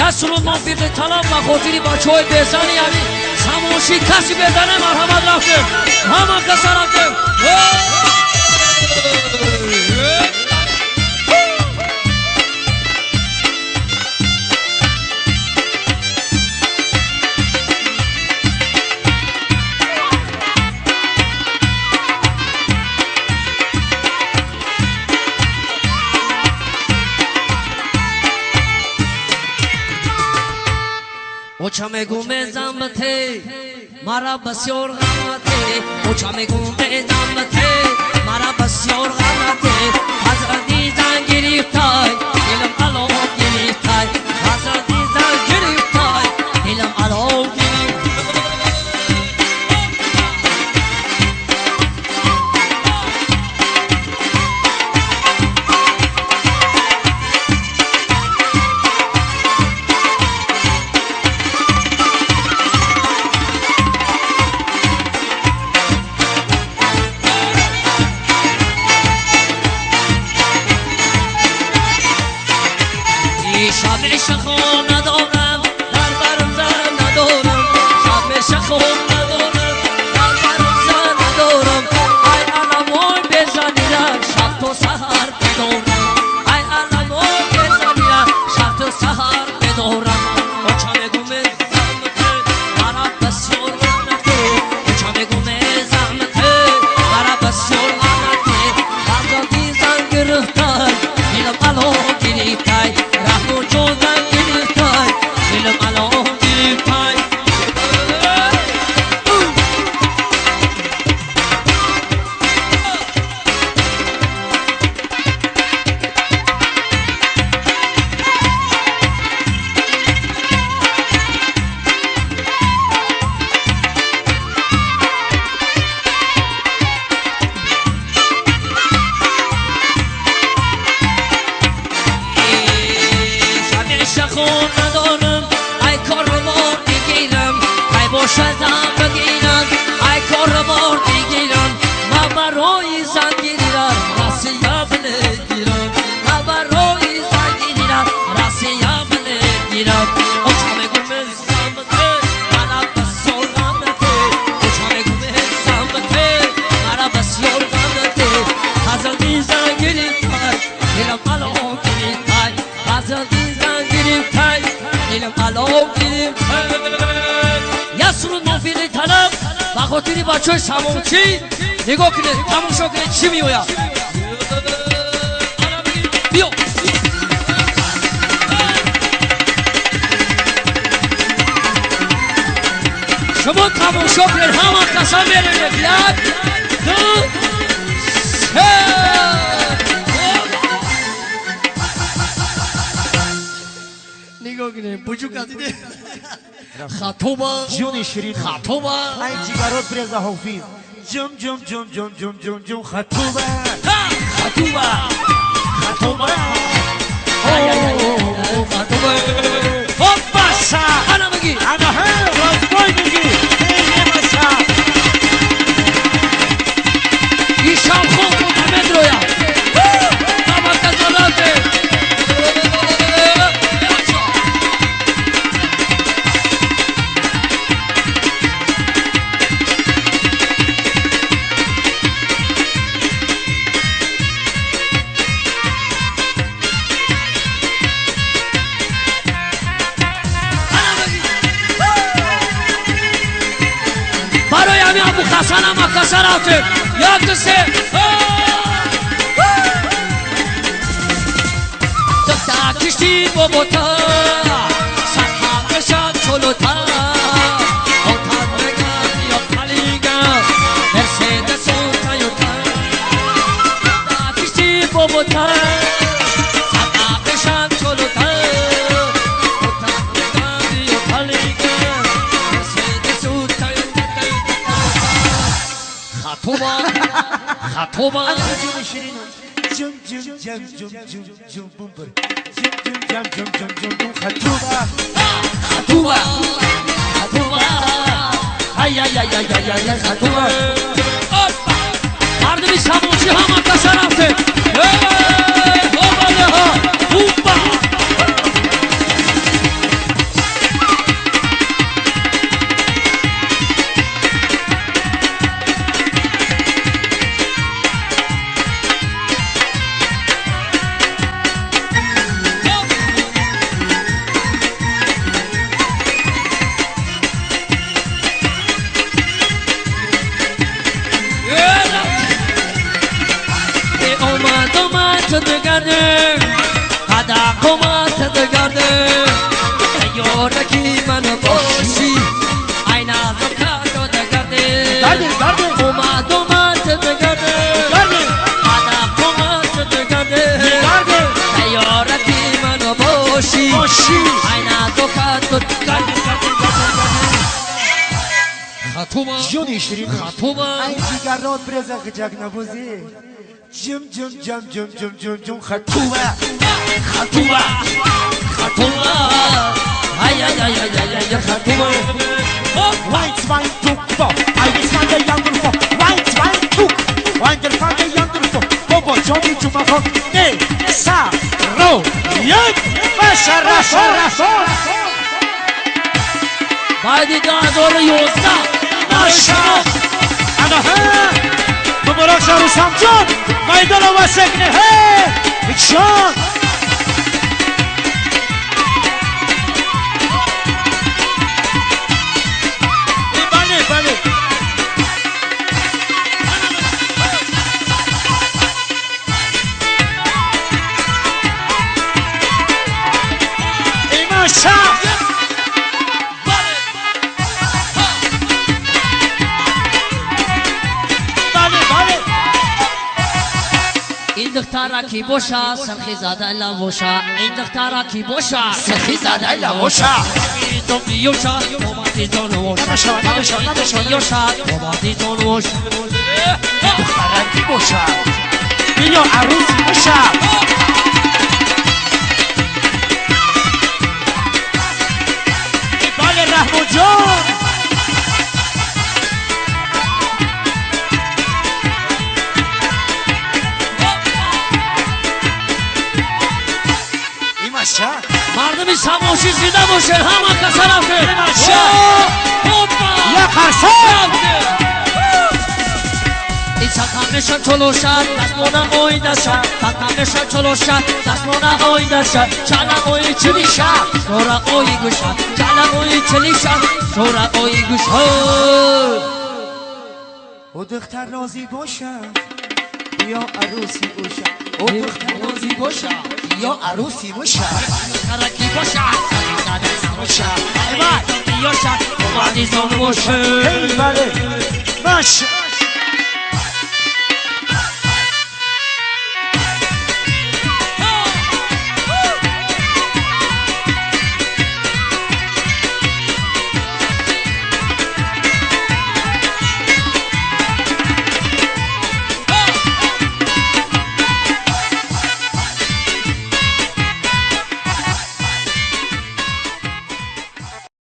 یسرو نافیق طلب و خاطری بچه های بزنی یعنی سماشی کسی بزنه مرحمت رفته همه کسا رفته اوچامه گومه زنبته مرا بسیار غمته اوچامه گومه زنبته مرا بسیار غمته حضرتی زن گریفتای دلم علو گریفتای حضرتی زن گریفتای دلم علو شب عشق ندارم در برم زن ندارم شب عشق ندارم در برم زن ندارم ای علمای بزنیرم شب تو سهر بدارم ای علمای بزنیرم شب تو سهر بدارم اوچامه گومه زمته مرا بسیار غمته اوچامه گومه زمته مرا بسیار غمته حضرتی زن گرفتای دلم علو گریفتای ندارم ای کار بار بگیرم ای باشدم بگیرم ای کار بار بگیرم ما برای زنگیرم راسیا بنگیرم ما برای زنگیرم راسیا بنگیرم اوچامه گومه زمته مرا بسیار غمته اوچامه گومه زمته مرا بسیار غمته حضرتی زنگیرم دلم علو گریفتای حضرتی زنگیرم دلم علو گریفتای یسرو نافیق طلب و خاطری بچه های سماچی نگاه کنه تماشا کنه چی میوید بیا شما تماشا کنه همه قسم برنه یک دو سه نگاه کنه بجوک دیده خطوبه جون شیرین خطوبه ای جیگرات برزا حافظ جم جم جم جم جم جم جم خطوبه خطوبه خطوبه خطوبه خب بسا انا بگی انا هم رازگوی میگی این بسا ایشان خوب محمد رویا اما کسالاته برای همین ابو خسن هم کسر آته یک سه دکتا کشتی بابا تا سرها بشن چلو تا اوتان بگن یا پلیگن مرسیدس و تایوتا دکتا کشتی بابا تا سرها بشن چلو تا اوتان بگن یا پلیگن مرسیدس و تایوتا خطوبه جون شیرین جم جم جم جم جم جم بومبر جم جم جم جم جم جم جم خطوبه خطوبه ای ای ای ای ای ای خطوبه مردمی سماچی هم کسر رفته هوباله ها هوبا یارکی من باشی این از کارو دگرده گرده اومد دگرده هدف اومد دگرده یارکی من باشی این از کارو دگرده خطوبه جونی شیرین خطوبه این جیگرات برزق جگ نبوزی جم خطوبه خطوبه ای ای ای ای ای خطوبه White wine took for I was from the younger for White wine took Wine der from the younger for Bobo Johnny Juma for Ne Sa Ro Yek Basha Rasha بعد 2011 Masha Ana ha Mubarak Sharu Samjon Maydana wa sekne he Ikşan Bale Masha این دختره کی بوشا سرخی زاده لوشا این دختره کی بوشا سرخی زاده لوشا تو بیوشا اومدی جونوش بیوشا اومدی جونوش دختره کی بوشا بیا عروسی بوشا بله رحمو جان مردمی سماشی زیده باشه همه کسا رفته یا خرسان این سکمشن چلو شد دستمونه اویده شد سکمشن چلو شد دستمونه اویده شد چلم اوی چلی شد سورا اوی گوشد چلم اوی چلی شد سورا اوی گوشد او دختر راضی باشه یا عروسی باشه او دختر راضی باشه یا عروسی باشه ترکی باشه زده باشه ایوان بیاشه اومدی زن باشه بله باشه